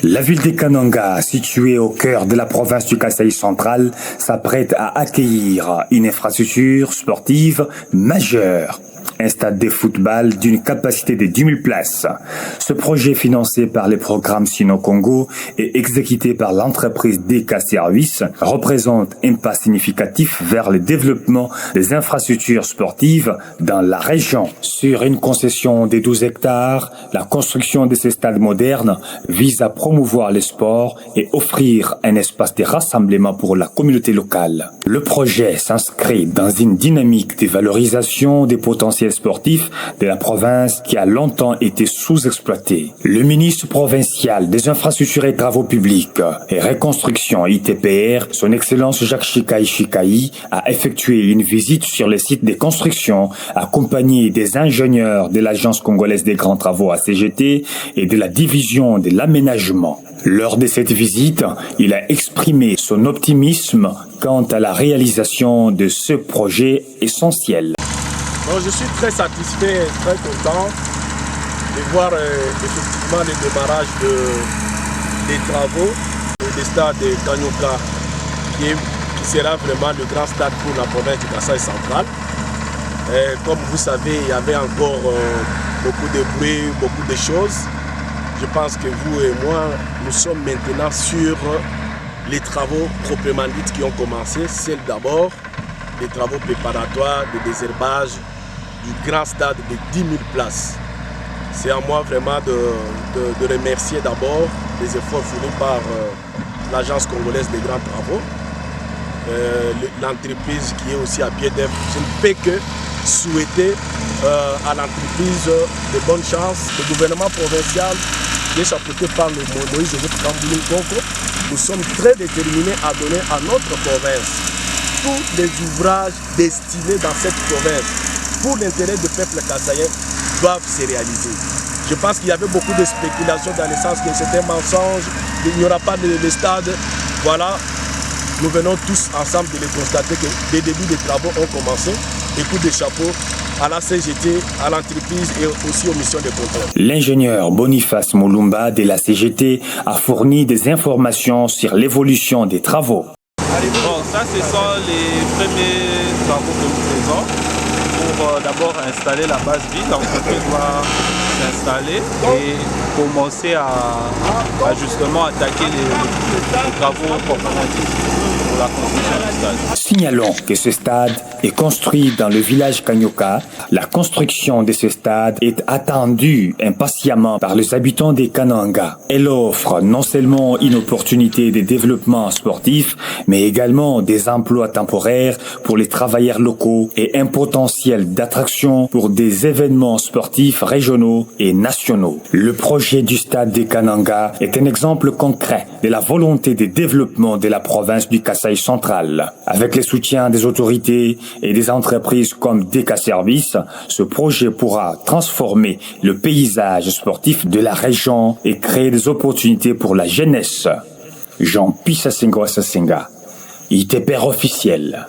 La ville de Kananga, située au cœur de la province du Kasaï central, s'apprête à accueillir une infrastructure sportive majeure. Un stade de football d'une capacité de 10 000 places. Ce projet financé par les programmes Sino-Congo et exécuté par l'entreprise DK Service représente un pas significatif vers le développement des infrastructures sportives dans la région. Sur une concession de 12 hectares, la construction de ces stades modernes vise à promouvoir le sport et offrir un espace de rassemblement pour la communauté locale. Le projet s'inscrit dans une dynamique de valorisation des potentiels sportifs de la province qui a longtemps été sous-exploité. Le ministre provincial des infrastructures et travaux publics et reconstruction ITPR, son Excellence Jacques Chikai, a effectué une visite sur le site de construction accompagné des ingénieurs de l'Agence congolaise des grands travaux ACGT et de la division de l'aménagement. Lors de cette visite, il a exprimé son optimisme quant à la réalisation de ce projet essentiel. Donc, je suis très satisfait et très content de voir effectivement le démarrage des travaux du stade de Kanyoka qui sera vraiment le grand stade pour la province du Kasaï central. Comme vous savez, il y avait encore beaucoup de bruit, beaucoup de choses. Je pense que vous et moi, nous sommes maintenant sur les travaux proprement dits qui ont commencé. C'est d'abord les travaux préparatoires de désherbage du grand stade de 10 000 places. C'est à moi vraiment de remercier d'abord les efforts fournis par l'Agence congolaise des grands travaux, l'entreprise qui est aussi à pied d'œuvre. Je ne peux que souhaiter à l'entreprise de bonnes chances. Le gouvernement provincial qui est chapeauté par le Moïse Joseph Kamboulou Koko, nous sommes très déterminés à donner à notre province tous les ouvrages destinés dans cette province pour l'intérêt du peuple kasaïen doivent se réaliser. Je pense qu'il y avait beaucoup de spéculations dans le sens que c'était un mensonge, qu'il n'y aura pas de stade. Voilà, nous venons tous ensemble de le constater que les débuts des travaux ont commencé. Et coup de chapeau à la CGT, à l'entreprise et aussi aux missions de contrôle. L'ingénieur Boniface Moulumba de la CGT a fourni des informations sur l'évolution des travaux. Bon, ça, ce sont les premiers travaux que nous faisons pour d'abord installer la base vide. L'entreprise va s'installer et commencer à justement attaquer les travaux proprement dits pour la construction du stade. Signalons que ce stade est construit dans le village Kanyoka. La construction de ce stade est attendue impatiemment par les habitants des Kananga. Elle offre non seulement une opportunité de développement sportif, mais également des emplois temporaires pour les travailleurs locaux et un potentiel d'attraction pour des événements sportifs régionaux et nationaux. Le projet du stade de Kananga est un exemple concret de la volonté de développement de la province du Kasaï central. Avec le soutien des autorités et des entreprises comme DK Service, ce projet pourra transformer le paysage sportif de la région et créer des opportunités pour la jeunesse. Jean Pissa Senga, ITPR officiel.